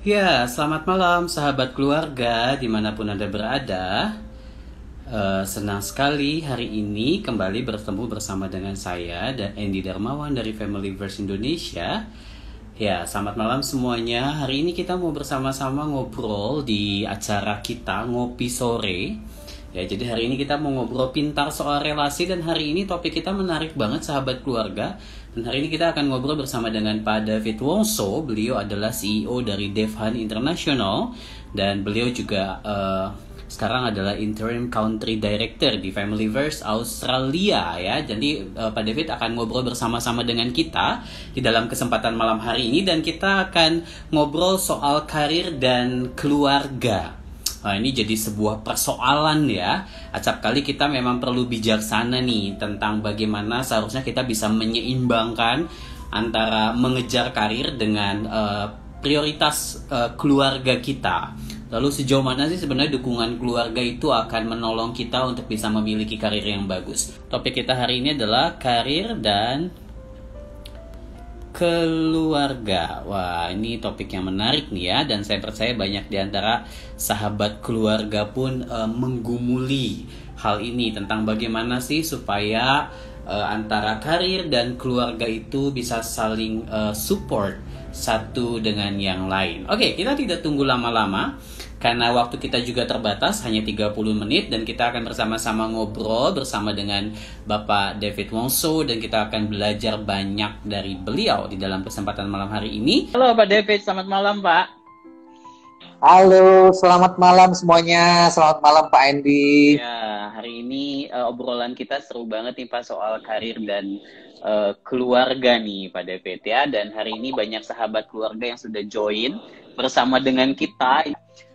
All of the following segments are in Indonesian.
Ya, selamat malam sahabat keluarga dimanapun Anda berada. Senang sekali hari ini kembali bertemu bersama dengan saya dan Andy Darmawan dari Familyverse Indonesia. Ya, selamat malam semuanya. Hari ini kita mau bersama-sama ngobrol di acara kita Ngopi Sore. Ya, jadi hari ini kita mau ngobrol pintar soal relasi dan hari ini topik kita menarik banget sahabat keluarga. Dan hari ini kita akan ngobrol bersama dengan Pak David Wongso. Beliau adalah CEO dari Devhan International dan beliau juga sekarang adalah Interim Country Director di Familyverse Australia ya. Jadi Pak David akan ngobrol bersama-sama dengan kita di dalam kesempatan malam hari ini dan kita akan ngobrol soal karir dan keluarga. Nah, ini jadi sebuah persoalan ya. Acap kali kita memang perlu bijaksana nih tentang bagaimana seharusnya kita bisa menyeimbangkan antara mengejar karir dengan prioritas keluarga kita. Lalu sejauh mana sih sebenarnya dukungan keluarga itu akan menolong kita untuk bisa memiliki karir yang bagus. Topik kita hari ini adalah karir dan keluarga. Wah, ini topik yang menarik nih ya, dan saya percaya banyak di antara sahabat keluarga pun menggumuli hal ini tentang bagaimana sih supaya antara karir dan keluarga itu bisa saling support satu dengan yang lain. Oke, kita tidak tunggu lama-lama karena waktu kita juga terbatas, hanya 30 menit dan kita akan bersama-sama ngobrol bersama dengan Bapak David Wongso dan kita akan belajar banyak dari beliau di dalam kesempatan malam hari ini. Halo Pak David, selamat malam Pak. Halo, selamat malam semuanya. Selamat malam Pak Andy. Ya, hari ini obrolan kita seru banget nih Pak soal karir dan keluarga nih Pak David ya. Dan hari ini banyak sahabat keluarga yang sudah join bersama dengan kita.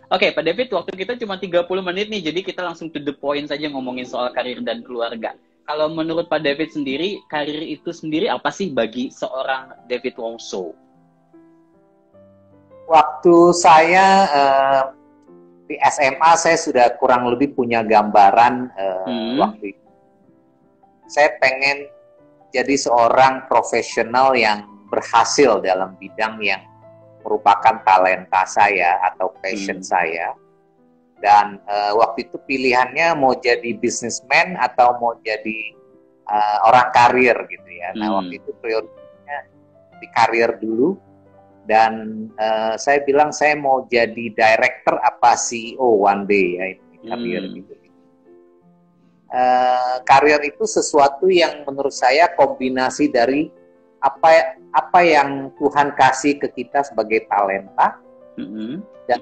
Oke, Pak David, waktu kita cuma 30 menit nih, jadi kita langsung to the point saja ngomongin soal karir dan keluarga. Kalau menurut Pak David sendiri, karir itu sendiri apa sih bagi seorang David Wongso? Waktu saya di SMA, saya sudah kurang lebih punya gambaran waktu itu. Saya pengen jadi seorang profesional yang berhasil dalam bidang yang merupakan talenta saya atau passion saya. Dan waktu itu pilihannya mau jadi businessman atau mau jadi orang karir gitu ya. Nah, waktu itu prioritasnya di karir dulu. Dan saya bilang saya mau jadi director apa CEO one day ya, ini karir gitu. Karir itu sesuatu yang menurut saya kombinasi dari apa yang Tuhan kasih ke kita sebagai talenta, dan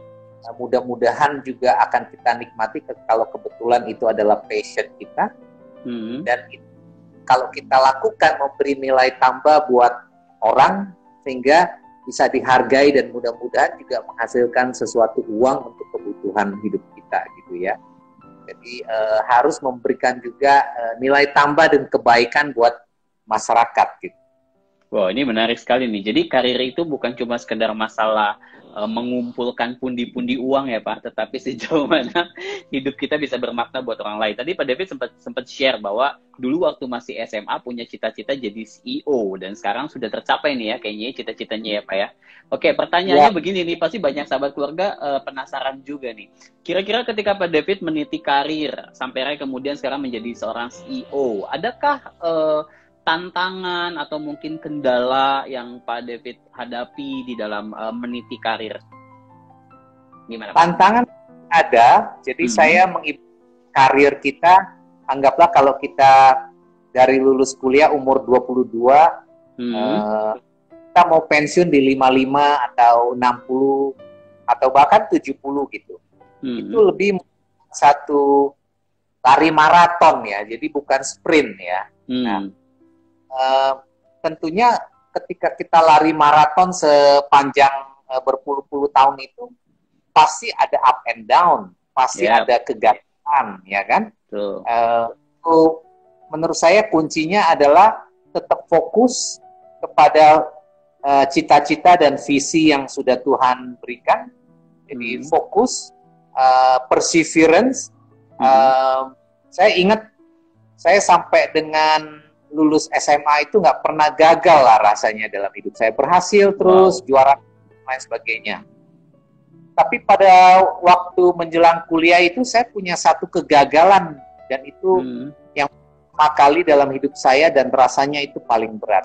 mudah-mudahan juga akan kita nikmati kalau kebetulan itu adalah passion kita, dan kalau kita lakukan memberi nilai tambah buat orang sehingga bisa dihargai dan mudah-mudahan juga menghasilkan sesuatu uang untuk kebutuhan hidup kita gitu ya. Jadi harus memberikan juga nilai tambah dan kebaikan buat masyarakat gitu. Wow, ini menarik sekali nih. Jadi karir itu bukan cuma sekedar masalah mengumpulkan pundi-pundi uang ya Pak, tetapi sejauh mana hidup kita bisa bermakna buat orang lain. Tadi Pak David sempat share bahwa dulu waktu masih SMA punya cita-cita jadi CEO dan sekarang sudah tercapai nih ya kayaknya cita-citanya ya Pak ya. Oke, pertanyaannya begini nih, pasti banyak sahabat keluarga penasaran juga nih. Kira-kira ketika Pak David meniti karir sampai kemudian sekarang menjadi seorang CEO, adakah tantangan atau mungkin kendala yang Pak David hadapi di dalam meniti karir? Gimana Pak? Tantangan ada, jadi saya karir kita, anggaplah kalau kita dari lulus kuliah umur 22, kita mau pensiun di 55 atau 60 atau bahkan 70 gitu. Itu lebih satu lari maraton ya, jadi bukan sprint ya. Nah, tentunya ketika kita lari maraton sepanjang berpuluh-puluh tahun itu pasti ada up and down, pasti ada kegagalan, ya kan? Menurut saya kuncinya adalah tetap fokus kepada cita-cita dan visi yang sudah Tuhan berikan. Jadi fokus, perseverance. Saya ingat saya sampai dengan lulus SMA itu nggak pernah gagal lah rasanya dalam hidup saya. Berhasil terus, juara, lain sebagainya. Tapi pada waktu menjelang kuliah itu saya punya satu kegagalan, dan itu yang pertama kali dalam hidup saya dan rasanya itu paling berat.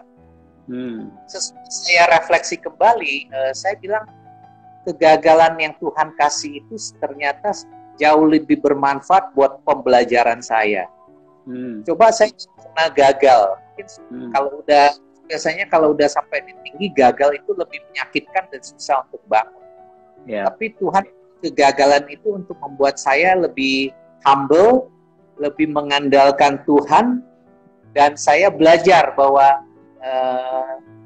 Sesudah saya refleksi kembali, saya bilang kegagalan yang Tuhan kasih itu ternyata jauh lebih bermanfaat buat pembelajaran saya. Coba saya pernah gagal. Mungkin biasanya kalau udah sampai di tinggi, gagal itu lebih menyakitkan dan susah untuk bangun. Tapi Tuhan, kegagalan itu untuk membuat saya lebih humble, lebih mengandalkan Tuhan, dan saya belajar bahwa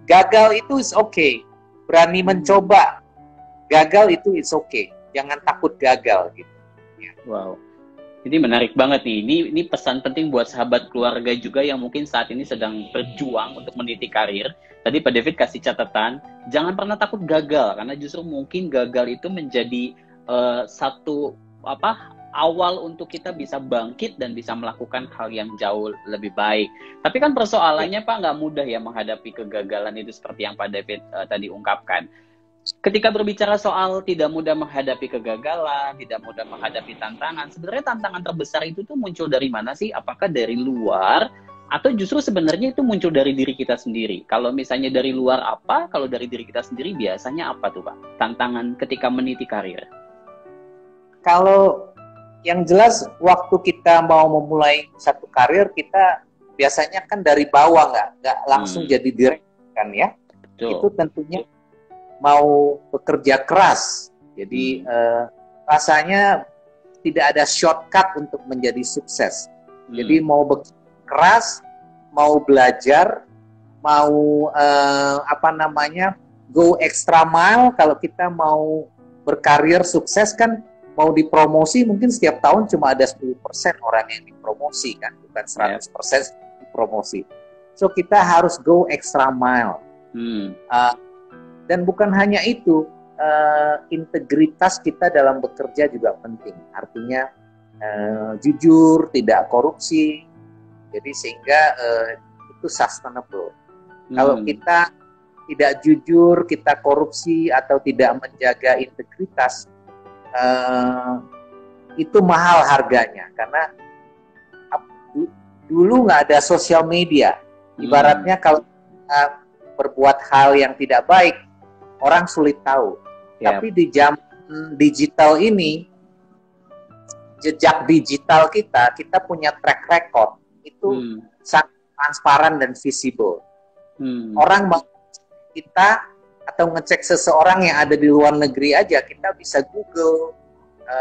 gagal itu is okay. Berani mencoba. Gagal itu is okay. Jangan takut gagal gitu. Wow. Ini menarik banget nih. Ini pesan penting buat sahabat keluarga juga yang mungkin saat ini sedang berjuang untuk meniti karir. Tadi Pak David kasih catatan, jangan pernah takut gagal, karena justru mungkin gagal itu menjadi satu awal untuk kita bisa bangkit dan bisa melakukan hal yang jauh lebih baik. Tapi kan persoalannya Pak, nggak mudah ya menghadapi kegagalan itu seperti yang Pak David tadi ungkapkan. Ketika berbicara soal tidak mudah menghadapi kegagalan, tidak mudah menghadapi tantangan, sebenarnya tantangan terbesar itu tuh muncul dari mana sih? Apakah dari luar, atau justru sebenarnya itu muncul dari diri kita sendiri? Kalau misalnya dari luar apa, kalau dari diri kita sendiri biasanya apa tuh Pak? Tantangan ketika meniti karir. Kalau yang jelas waktu kita mau memulai satu karir, kita biasanya kan dari bawah, nggak langsung jadi direktur kan ya. Betul. Itu tentunya mau bekerja keras. Jadi rasanya tidak ada shortcut untuk menjadi sukses. Jadi mau bekerja keras, mau belajar, mau go extra mile. Kalau kita mau berkarir sukses kan, mau dipromosi mungkin setiap tahun cuma ada 10% orang yang dipromosi kan, bukan 100% dipromosi. So kita harus go extra mile. Dan bukan hanya itu, integritas kita dalam bekerja juga penting. Artinya jujur, tidak korupsi. Jadi sehingga itu sustainable. Kalau kita tidak jujur, kita korupsi atau tidak menjaga integritas, itu mahal harganya. Karena dulu nggak ada sosial media. Ibaratnya kalau kita berbuat hal yang tidak baik, orang sulit tahu. Tapi di zaman digital ini, jejak digital kita punya track record itu sangat transparan dan visible. Orang mau kita atau ngecek seseorang yang ada di luar negeri aja, kita bisa Google,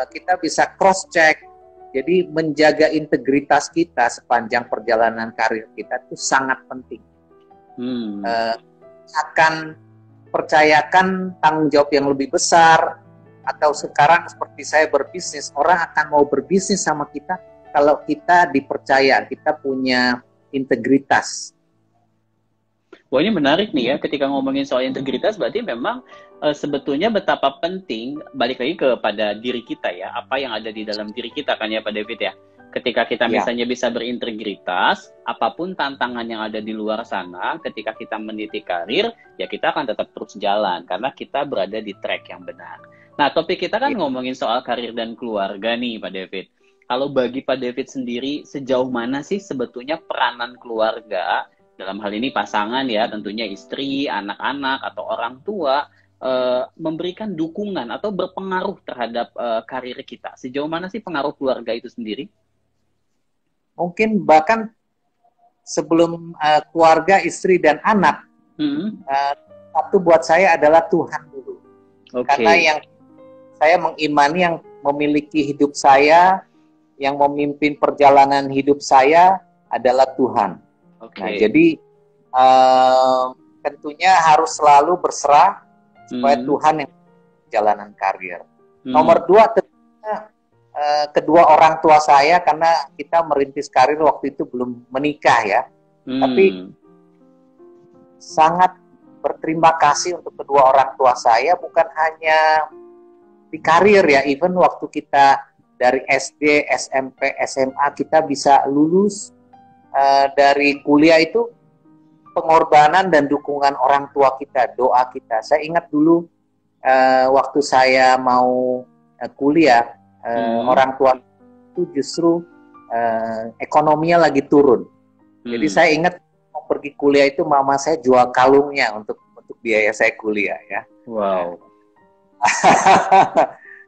kita bisa cross check. Jadi menjaga integritas kita sepanjang perjalanan karir kita itu sangat penting. Akan percayakan tanggung jawab yang lebih besar, atau sekarang seperti saya berbisnis, orang akan mau berbisnis sama kita kalau kita dipercaya, kita punya integritas. Wah, ini menarik nih ya, ketika ngomongin soal integritas berarti memang sebetulnya betapa penting, balik lagi kepada diri kita ya, apa yang ada di dalam diri kita kan ya Pak David ya. Ketika kita misalnya bisa berintegritas, apapun tantangan yang ada di luar sana, ketika kita meniti karir, ya kita akan tetap terus jalan, karena kita berada di track yang benar. Nah, topik kita kan ngomongin soal karir dan keluarga nih Pak David. Kalau bagi Pak David sendiri, sejauh mana sih sebetulnya peranan keluarga, dalam hal ini pasangan ya, tentunya istri, anak-anak, atau orang tua, memberikan dukungan atau berpengaruh terhadap karir kita? Sejauh mana sih pengaruh keluarga itu sendiri? Mungkin bahkan sebelum keluarga, istri, dan anak, satu buat saya adalah Tuhan dulu. Karena yang saya mengimani, yang memiliki hidup saya, yang memimpin perjalanan hidup saya adalah Tuhan. Nah, jadi tentunya harus selalu berserah supaya Tuhan yang perjalanan karir. Nomor 2 tentunya kedua orang tua saya, karena kita merintis karir waktu itu belum menikah ya. Tapi sangat berterima kasih untuk kedua orang tua saya, bukan hanya di karir ya, even waktu kita dari SD, SMP, SMA kita bisa lulus, dari kuliah itu pengorbanan dan dukungan orang tua kita, doa kita. Saya ingat dulu waktu saya mau kuliah, orang tua itu justru ekonominya lagi turun. Jadi saya ingat mau pergi kuliah itu mama saya jual kalungnya untuk biaya saya kuliah ya. Wow.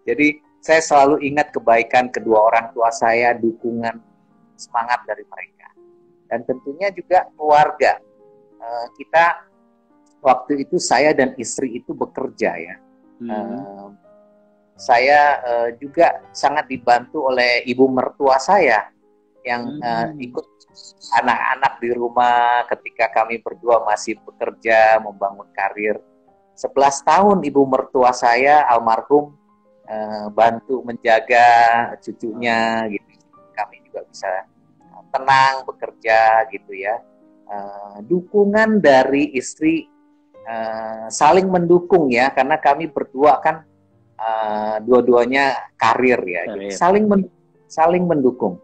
Jadi saya selalu ingat kebaikan kedua orang tua saya, dukungan, semangat dari mereka. Dan tentunya juga keluarga. Kita waktu itu saya dan istri itu bekerja ya. Saya juga sangat dibantu oleh ibu mertua saya yang ikut anak-anak di rumah ketika kami berdua masih bekerja membangun karir. 11 tahun ibu mertua saya almarhum bantu menjaga cucunya gitu. Kami juga bisa tenang bekerja gitu ya. Dukungan dari istri saling mendukung ya, karena kami berdua kan dua-duanya karir ya, jadi saling mendukung.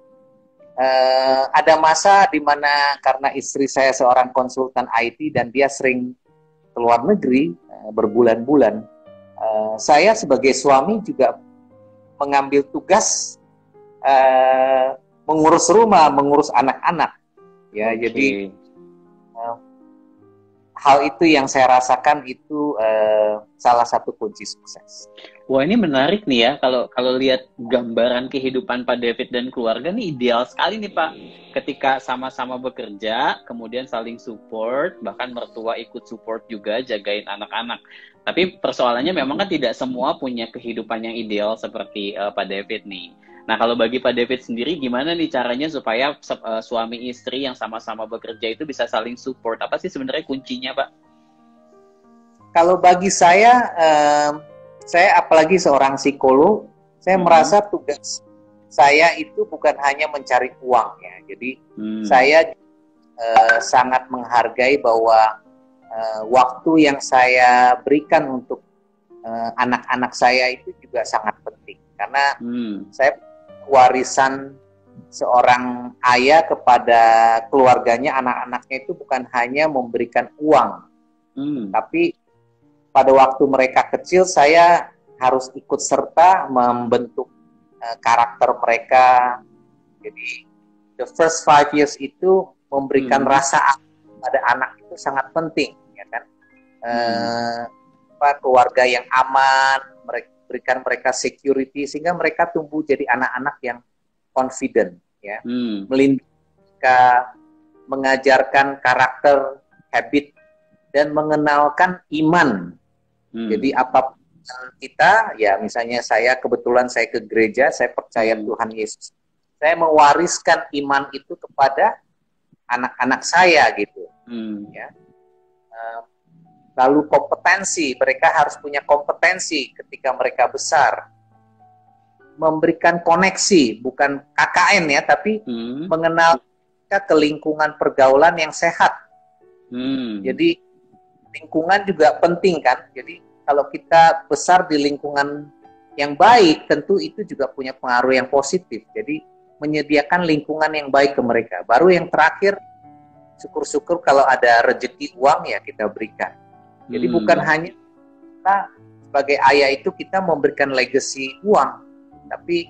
Ada masa di mana karena istri saya seorang konsultan IT dan dia sering keluar negeri berbulan-bulan, saya sebagai suami juga mengambil tugas mengurus rumah, mengurus anak-anak ya. Jadi hal itu yang saya rasakan itu salah satu kunci sukses. Wah, ini menarik nih ya, kalau lihat gambaran kehidupan Pak David dan keluarga nih ideal sekali nih Pak. Ketika sama-sama bekerja, kemudian saling support, bahkan mertua ikut support juga jagain anak-anak. Tapi persoalannya memang kan tidak semua punya kehidupan yang ideal seperti Pak David nih. Nah, kalau bagi Pak David sendiri, gimana nih caranya supaya suami istri yang sama-sama bekerja itu bisa saling support? Apa sih sebenarnya kuncinya, Pak? Kalau bagi saya apalagi seorang psikolog, saya merasa tugas saya itu bukan hanya mencari uang ya. Jadi saya sangat menghargai bahwa waktu yang saya berikan untuk anak-anak saya itu juga sangat penting. Karena saya warisan seorang ayah kepada keluarganya, anak-anaknya itu bukan hanya memberikan uang, tapi pada waktu mereka kecil saya harus ikut serta membentuk karakter mereka. Jadi the first 5 years itu memberikan rasa pada anak itu sangat penting, ya kan? Keluarga yang aman, berikan mereka security sehingga mereka tumbuh jadi anak-anak yang confident, ya, melindungi mereka, mengajarkan karakter, habit, dan mengenalkan iman. Jadi apapun kita, ya misalnya kebetulan saya ke gereja, saya percaya Tuhan Yesus, saya mewariskan iman itu kepada anak-anak saya gitu, ya. Lalu kompetensi, mereka harus punya kompetensi ketika mereka besar. Memberikan koneksi, bukan KKN ya, tapi mengenal ke lingkungan pergaulan yang sehat. Jadi lingkungan juga penting kan. Jadi kalau kita besar di lingkungan yang baik, tentu itu juga punya pengaruh yang positif. Jadi menyediakan lingkungan yang baik ke mereka. Baru yang terakhir, syukur-syukur kalau ada rezeki uang ya kita berikan. Jadi bukan hanya kita sebagai ayah itu kita memberikan legacy uang, tapi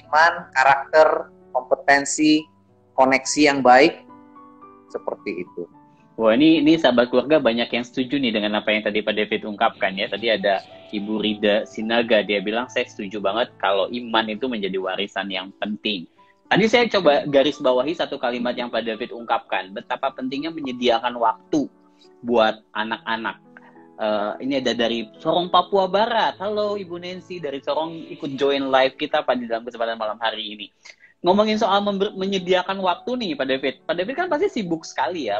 iman, karakter, kompetensi, koneksi yang baik, seperti itu. Wah, ini sahabat keluarga banyak yang setuju nih dengan apa yang tadi Pak David ungkapkan ya. Tadi ada Ibu Rida Sinaga, dia bilang saya setuju banget kalau iman itu menjadi warisan yang penting. Tadi saya coba garis bawahi satu kalimat yang Pak David ungkapkan, betapa pentingnya menyediakan waktu buat anak-anak. Ini ada dari Sorong, Papua Barat. Halo Ibu Nancy dari Sorong, ikut join live kita Pak di dalam kesempatan malam hari ini. Ngomongin soal menyediakan waktu nih Pak David. Pak David kan pasti sibuk sekali ya,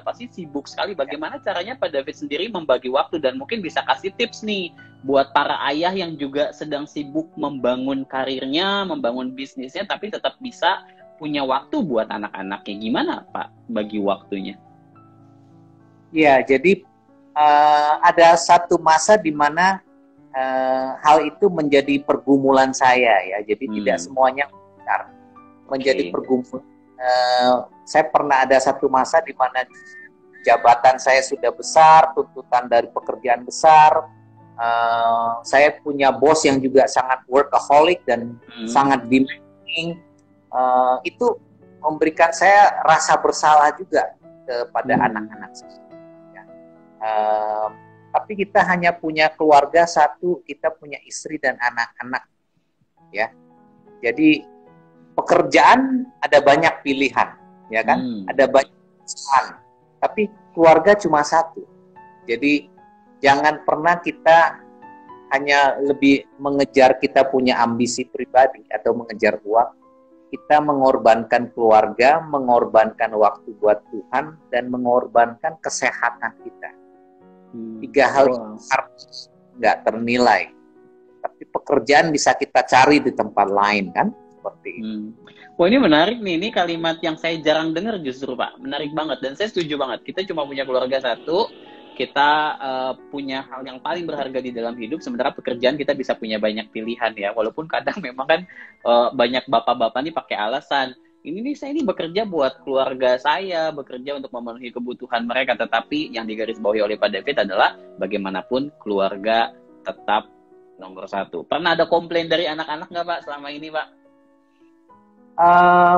Bagaimana caranya Pak David sendiri membagi waktu dan mungkin bisa kasih tips nih buat para ayah yang juga sedang sibuk membangun karirnya, membangun bisnisnya, tapi tetap bisa punya waktu buat anak-anaknya. Gimana Pak bagi waktunya? Ya, jadi ada satu masa di mana hal itu menjadi pergumulan saya ya. Jadi tidak semuanya benar. Menjadi pergumulan. Saya pernah ada satu masa di mana jabatan saya sudah besar, tuntutan dari pekerjaan besar, Saya punya bos yang juga sangat workaholic dan sangat demanding. Itu memberikan saya rasa bersalah juga kepada anak-anak saya. Tapi kita hanya punya keluarga satu, kita punya istri dan anak-anak, ya. Jadi pekerjaan ada banyak pilihan, ya kan? Ada banyak pilihan, tapi keluarga cuma satu. Jadi jangan pernah kita hanya lebih mengejar kita punya ambisi pribadi atau mengejar uang. Kita mengorbankan keluarga, mengorbankan waktu buat Tuhan, dan mengorbankan kesehatan kita. 3 hal yang nggak ternilai. Tapi pekerjaan bisa kita cari di tempat lain, kan? Seperti itu. Wah, ini menarik nih. Ini kalimat yang saya jarang dengar justru, Pak. Menarik banget. Dan saya setuju banget. Kita cuma punya keluarga satu. Kita punya hal yang paling berharga di dalam hidup. Sementara pekerjaan kita bisa punya banyak pilihan ya. Walaupun kadang memang kan banyak bapak-bapak nih pakai alasan. Saya ini bekerja buat keluarga saya, bekerja untuk memenuhi kebutuhan mereka. Tetapi yang digarisbawahi oleh Pak David adalah bagaimanapun keluarga tetap nomor satu. Pernah ada komplain dari anak-anak nggak, Pak, selama ini, Pak?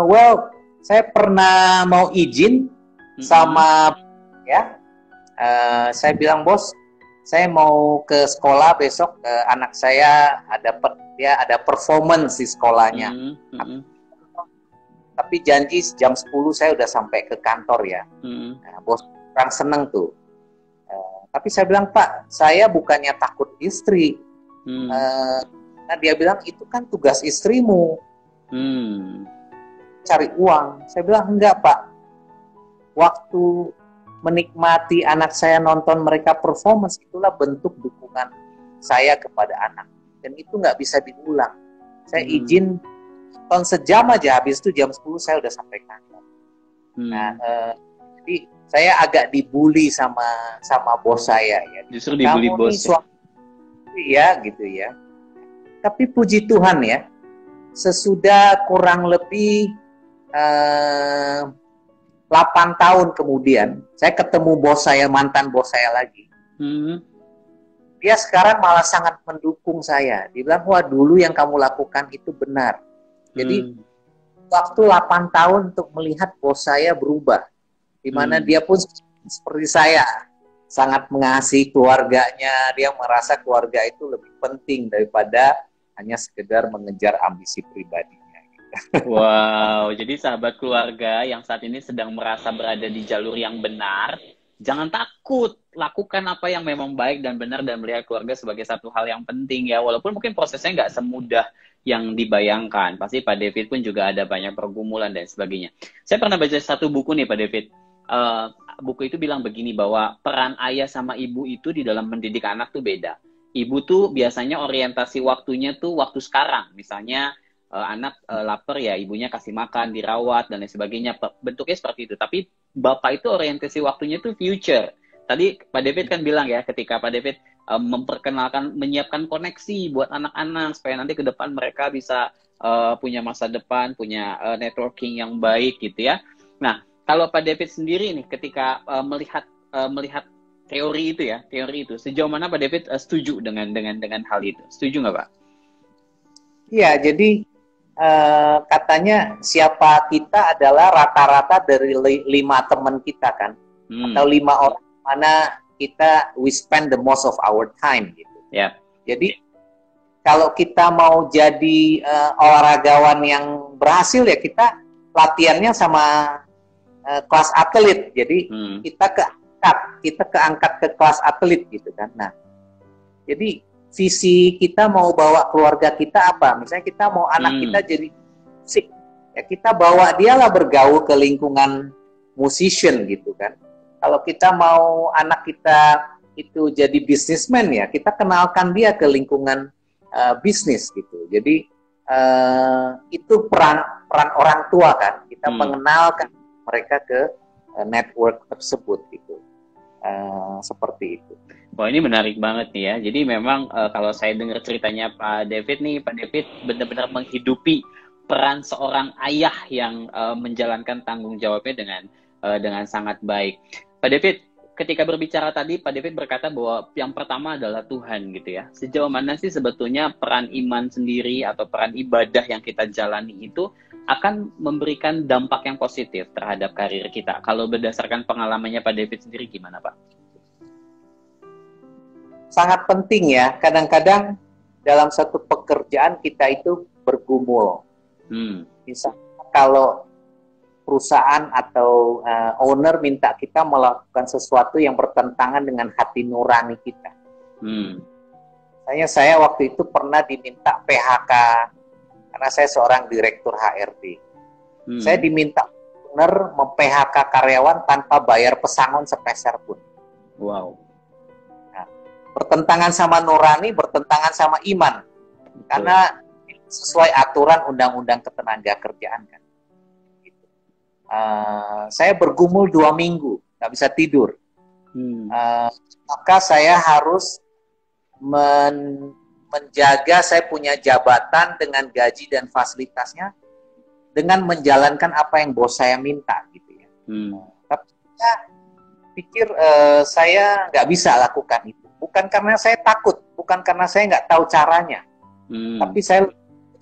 Well, saya pernah mau izin sama ya. Saya bilang, bos, saya mau ke sekolah besok. Anak saya ada performance di sekolahnya. Tapi janji jam 10 saya udah sampai ke kantor ya. Nah, bos kurang seneng tuh. Tapi saya bilang, Pak, saya bukannya takut istri. Nah, dia bilang, itu kan tugas istrimu. Cari uang. Saya bilang, enggak, Pak. Waktu menikmati anak saya nonton mereka performance, itulah bentuk dukungan saya kepada anak. Dan itu nggak bisa diulang. Saya izin sejam aja, habis itu jam 10 saya udah sampai kantor. Nah, jadi saya agak dibully sama bos saya ya. Justru dibully bos. Ya, gitu ya. Tapi puji Tuhan ya, sesudah kurang lebih 8 tahun kemudian, saya ketemu bos saya, mantan bos saya lagi. Dia sekarang malah sangat mendukung saya. Dia bilang, wah, dulu yang kamu lakukan itu benar. Jadi waktu 8 tahun untuk melihat bos saya berubah, di mana dia pun seperti saya, sangat mengasihi keluarganya. Dia merasa keluarga itu lebih penting daripada hanya sekedar mengejar ambisi pribadinya. Wow, jadi sahabat keluarga yang saat ini sedang merasa berada di jalur yang benar, jangan takut, lakukan apa yang memang baik dan benar dan melihat keluarga sebagai satu hal yang penting ya. Walaupun mungkin prosesnya nggak semudah yang dibayangkan. Pasti Pak David pun juga ada banyak pergumulan dan sebagainya. Saya pernah baca satu buku nih Pak David. Buku itu bilang begini, bahwa peran ayah sama ibu itu di dalam mendidik anak tuh beda. Ibu tuh biasanya orientasi waktunya tuh waktu sekarang. Misalnya anak lapar ya, ibunya kasih makan, dirawat, dan lain sebagainya. Bentuknya seperti itu. Tapi bapak itu orientasi waktunya tuh future. Tadi Pak David kan bilang ya, ketika Pak David memperkenalkan, menyiapkan koneksi buat anak-anak supaya nanti ke depan mereka bisa punya masa depan, punya networking yang baik gitu ya. Nah, kalau Pak David sendiri nih ketika melihat teori itu, sejauh mana Pak David setuju dengan hal itu? Setuju nggak, Pak? Iya, jadi katanya siapa kita adalah rata-rata dari 5 teman kita kan, atau 5 orang mana kita we spend the most of our time gitu. Jadi kalau kita mau jadi olahragawan yang berhasil ya, kita latihannya sama kelas atlet. Jadi kita keangkat ke kelas atlet gitu kan. Nah, jadi visi kita mau bawa keluarga kita apa? Misalnya kita mau anak kita jadi musik, ya kita bawa dia lah bergaul ke lingkungan musician gitu kan. Kalau kita mau anak kita itu jadi businessman ya, kita kenalkan dia ke lingkungan bisnis gitu. Jadi itu peran orang tua kan, kita mengenalkan mereka ke network tersebut gitu. Seperti itu. Wah, ini menarik banget nih ya. Jadi memang kalau saya dengar ceritanya Pak David nih, Pak David benar-benar menghidupi peran seorang ayah yang menjalankan tanggung jawabnya dengan sangat baik. Pak David, ketika berbicara tadi, Pak David berkata bahwa yang pertama adalah Tuhan gitu ya. Sejauh mana sih sebetulnya peran iman sendiri atau peran ibadah yang kita jalani itu akan memberikan dampak yang positif terhadap karir kita? Kalau berdasarkan pengalamannya Pak David sendiri gimana Pak? Sangat penting ya. Kadang-kadang dalam satu pekerjaan kita itu bergumul. Misalnya kalau perusahaan atau owner minta kita melakukan sesuatu yang bertentangan dengan hati nurani kita. Saya waktu itu pernah diminta PHK karena saya seorang direktur HRD. Saya diminta owner mem-PHK karyawan tanpa bayar pesangon sepeser pun. Wow. Nah, bertentangan sama nurani, bertentangan sama iman. Betul. Karena sesuai aturan undang-undang ketenaga kerjaan kan. Saya bergumul 2 minggu, nggak bisa tidur. Maka saya harus menjaga saya punya jabatan dengan gaji dan fasilitasnya dengan menjalankan apa yang bos saya minta, gitu ya. Tapi saya pikir saya nggak bisa lakukan itu. Bukan karena saya takut, bukan karena saya nggak tahu caranya, tapi saya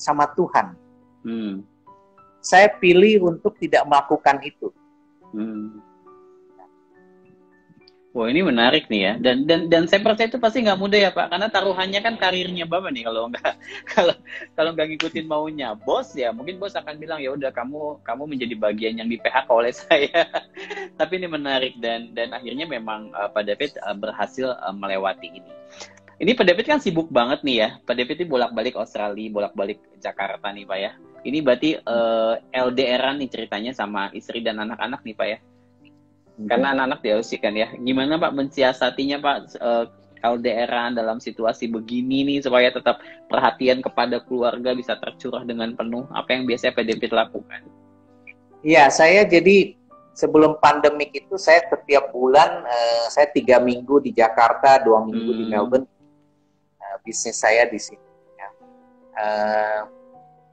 sama Tuhan. Saya pilih untuk tidak melakukan itu. Wah, ini menarik nih ya. Dan saya percaya itu pasti nggak mudah ya Pak, karena taruhannya kan karirnya Bapak nih. Kalau nggak ngikutin maunya bos ya, mungkin bos akan bilang ya udah kamu menjadi bagian yang di PHK oleh saya. Tapi ini menarik dan akhirnya memang Pak David berhasil melewati ini. Ini Pak David kan sibuk banget nih ya. Pak David ini bolak-balik Australia, bolak-balik Jakarta nih Pak ya. Ini berarti LDR-an nih ceritanya sama istri dan anak-anak nih Pak ya. Karena anak-anak diausikan ya. Gimana Pak mensiasatinya Pak LDR-an dalam situasi begini nih supaya tetap perhatian kepada keluarga bisa tercurah dengan penuh. Apa yang biasanya Pak David lakukan? Iya, saya jadi sebelum pandemik itu saya setiap bulan saya 3 minggu di Jakarta, 2 minggu di Melbourne. Bisnis saya di sini. Ya.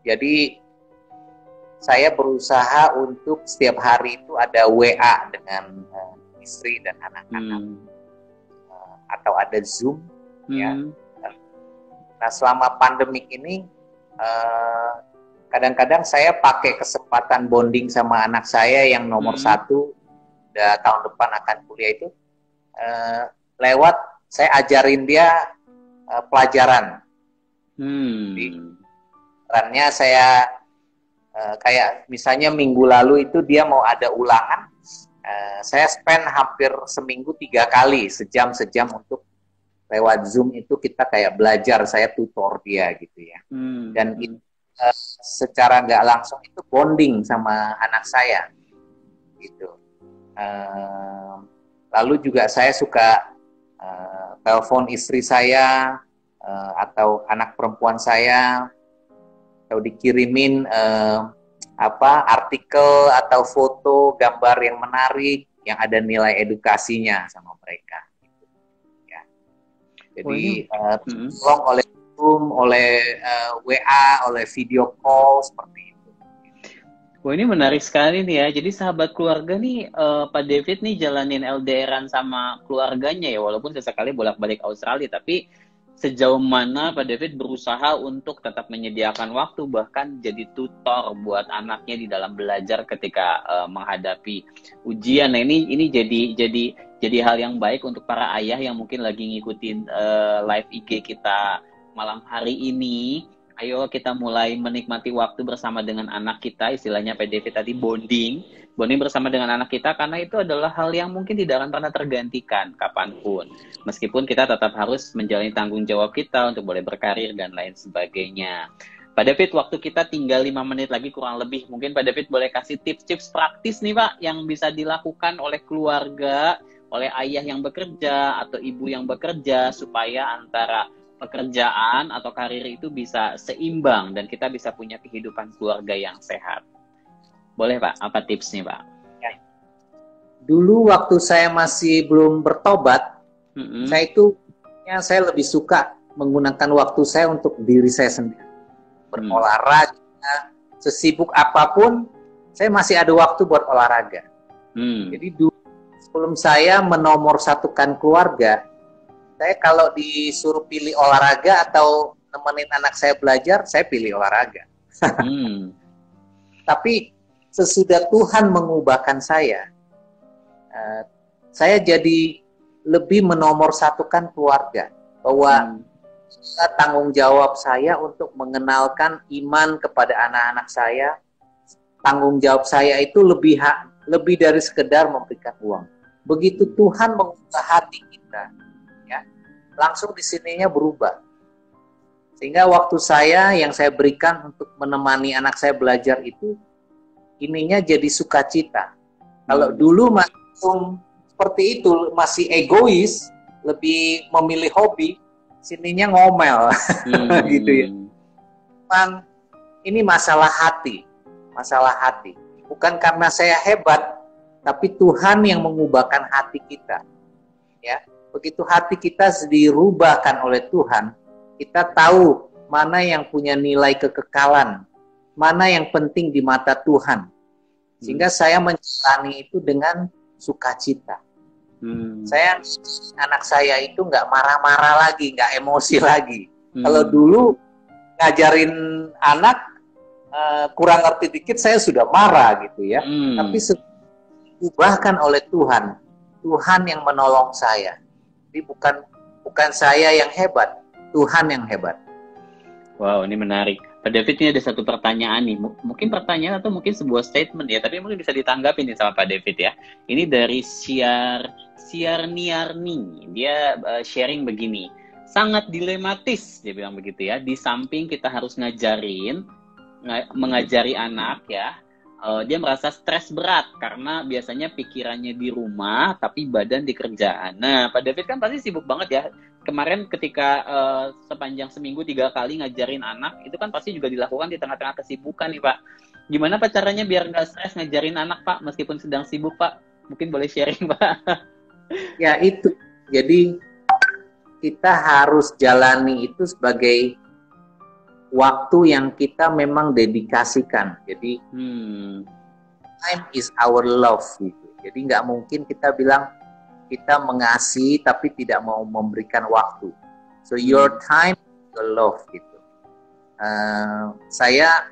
Jadi saya berusaha untuk setiap hari itu ada WA dengan istri dan anak-anak, atau ada Zoom. Ya. Nah selama pandemik ini kadang-kadang saya pakai kesempatan bonding sama anak saya yang nomor 1, udah tahun depan akan kuliah itu, lewat saya ajarin dia pelajaran. Jadi perannya saya kayak misalnya minggu lalu itu dia mau ada ulangan, saya spend hampir seminggu 3 kali sejam untuk lewat Zoom itu kita kayak belajar, saya tutor dia gitu ya. Dan itu secara nggak langsung itu bonding sama anak saya gitu. Lalu juga saya suka telepon istri saya atau anak perempuan saya, atau dikirimin artikel atau foto, gambar yang menarik, yang ada nilai edukasinya sama mereka. Gitu. Ya. Jadi tolong oleh Zoom, oleh WA, oleh video call seperti itu. Wah, ini menarik sekali nih ya. Jadi sahabat keluarga nih, Pak David nih jalanin LDR-an sama keluarganya ya, walaupun sesekali bolak-balik Australia, tapi sejauh mana Pak David berusaha untuk tetap menyediakan waktu, bahkan jadi tutor buat anaknya di dalam belajar ketika menghadapi ujian. Nah ini jadi hal yang baik untuk para ayah yang mungkin lagi ngikutin live IG kita malam hari ini. Ayo kita mulai menikmati waktu bersama dengan anak kita, istilahnya Pak David tadi bonding bersama dengan anak kita, karena itu adalah hal yang mungkin tidak akan pernah tergantikan kapanpun. Meskipun kita tetap harus menjalani tanggung jawab kita untuk boleh berkarir dan lain sebagainya. Pak David, waktu kita tinggal 5 menit lagi kurang lebih. Mungkin Pak David boleh kasih tips-tips praktis nih Pak, yang bisa dilakukan oleh keluarga, oleh ayah yang bekerja atau ibu yang bekerja, supaya antara pekerjaan atau karir itu bisa seimbang dan kita bisa punya kehidupan keluarga yang sehat. Boleh Pak, apa tipsnya Pak? Ya. Dulu waktu saya masih belum bertobat, saya lebih suka menggunakan waktu saya untuk diri saya sendiri. Berolahraga, sesibuk apapun, saya masih ada waktu buat olahraga. Jadi dulu sebelum saya menomorsatukan keluarga, saya kalau disuruh pilih olahraga atau nemenin anak saya belajar, saya pilih olahraga. Tapi sesudah Tuhan mengubahkan saya jadi lebih menomorsatukan keluarga. Bahwa tanggung jawab saya untuk mengenalkan iman kepada anak-anak saya. Tanggung jawab saya itu lebih dari sekedar memberikan uang. Begitu Tuhan mengubah hati kita, ya, langsung di sininya berubah. Sehingga waktu yang saya berikan untuk menemani anak saya belajar itu, ininya jadi sukacita. Kalau dulu masih seperti itu, masih egois, lebih memilih hobi, sininya ngomel, gitu ya. Memang ini masalah hati. Bukan karena saya hebat, tapi Tuhan yang mengubahkan hati kita. Ya, begitu hati kita dirubahkan oleh Tuhan, kita tahu mana yang punya nilai kekekalan, mana yang penting di mata Tuhan. Sehingga saya menjalani itu dengan sukacita. Anak saya itu nggak marah-marah lagi, nggak emosi lagi. Kalau dulu ngajarin anak kurang ngerti dikit, saya sudah marah gitu ya. Tapi diubahkan oleh Tuhan. Tuhan yang menolong saya. Jadi bukan saya yang hebat, Tuhan yang hebat. Wow, ini menarik. Pak David, ini ada satu pertanyaan nih. Mungkin pertanyaan atau mungkin sebuah statement ya, tapi mungkin bisa ditanggapi nih sama Pak David ya. Ini dari Siarniarni. Dia sharing begini. Sangat dilematis, dia bilang begitu ya. Di samping kita harus mengajari anak ya, dia merasa stres berat karena biasanya pikirannya di rumah tapi badan di kerjaan. Nah, Pak David kan pasti sibuk banget ya. Kemarin ketika sepanjang seminggu 3 kali ngajarin anak, itu kan pasti juga dilakukan di tengah-tengah kesibukan nih Pak. Gimana Pak caranya biar nggak stres ngajarin anak Pak meskipun sedang sibuk Pak? Mungkin boleh sharing Pak. Ya itu, jadi kita harus jalani itu sebagai waktu yang kita memang dedikasikan. Jadi time is our love gitu. Jadi nggak mungkin kita bilang kita mengasihi tapi tidak mau memberikan waktu. So your time, your love gitu. Saya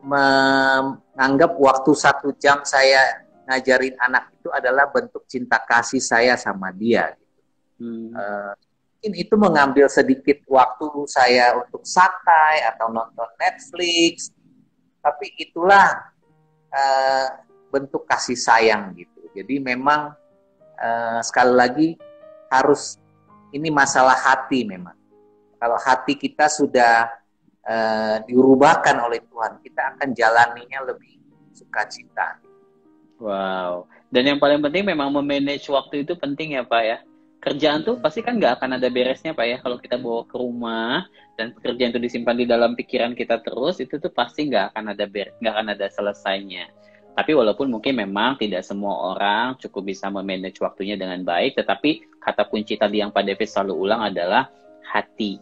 menganggap waktu 1 jam saya ngajarin anak itu adalah bentuk cinta kasih saya sama dia. Gitu. Mungkin itu mengambil sedikit waktu saya untuk santai atau nonton Netflix, tapi itulah bentuk kasih sayang gitu. Jadi memang sekali lagi ini masalah hati memang. Kalau hati kita sudah dirubahkan oleh Tuhan, kita akan jalaninya lebih sukacita. Wow. Dan yang paling penting memang memanage waktu itu penting ya Pak ya. Kerjaan tuh pasti kan nggak akan ada beresnya Pak ya. Kalau kita bawa ke rumah dan pekerjaan itu disimpan di dalam pikiran kita terus, itu tuh pasti nggak akan ada selesainya. Tapi walaupun mungkin memang tidak semua orang cukup bisa memanage waktunya dengan baik, tetapi kata kunci tadi yang Pak David selalu ulang adalah hati.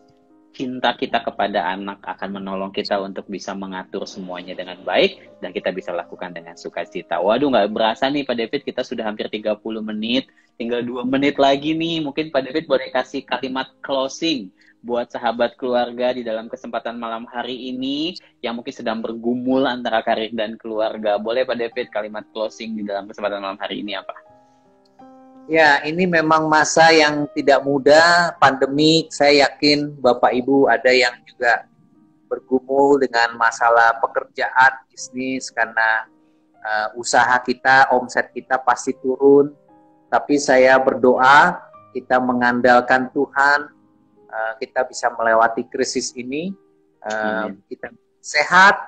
Cinta kita kepada anak akan menolong kita untuk bisa mengatur semuanya dengan baik dan kita bisa lakukan dengan sukacita. Waduh, nggak berasa nih Pak David, kita sudah hampir 30 menit. Tinggal 2 menit lagi nih. Mungkin Pak David boleh kasih kalimat closing buat sahabat keluarga di dalam kesempatan malam hari ini yang mungkin sedang bergumul antara karir dan keluarga. Boleh Pak David kalimat closing di dalam kesempatan malam hari ini apa? Ya, ini memang masa yang tidak mudah, pandemi. Saya yakin Bapak Ibu ada yang juga bergumul dengan masalah pekerjaan, bisnis, karena usaha kita, omset kita pasti turun. Tapi saya berdoa, kita mengandalkan Tuhan, kita bisa melewati krisis ini, kita sehat,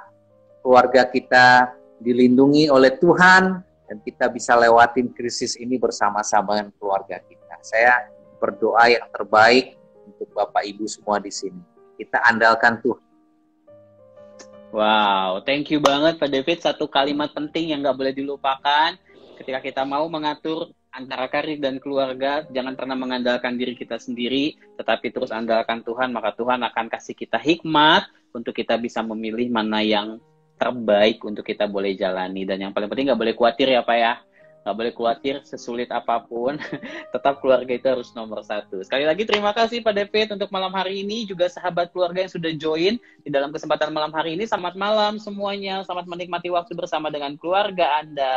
keluarga kita dilindungi oleh Tuhan, dan kita bisa lewatin krisis ini bersama-sama dengan keluarga kita. Saya berdoa yang terbaik untuk Bapak Ibu semua di sini. Kita andalkan Tuhan. Wow, thank you banget Pak David. Satu kalimat penting yang nggak boleh dilupakan. Ketika kita mau mengatur antara karir dan keluarga, jangan pernah mengandalkan diri kita sendiri, tetapi terus andalkan Tuhan, maka Tuhan akan kasih kita hikmat untuk kita bisa memilih mana yang terbaik untuk kita boleh jalani. Dan yang paling penting nggak boleh khawatir ya Pak ya. nggak boleh khawatir sesulit apapun. Tetap keluarga itu harus nomor satu. Sekali lagi terima kasih Pak David untuk malam hari ini, juga sahabat keluarga yang sudah join di dalam kesempatan malam hari ini. Selamat malam semuanya, selamat menikmati waktu bersama dengan keluarga Anda.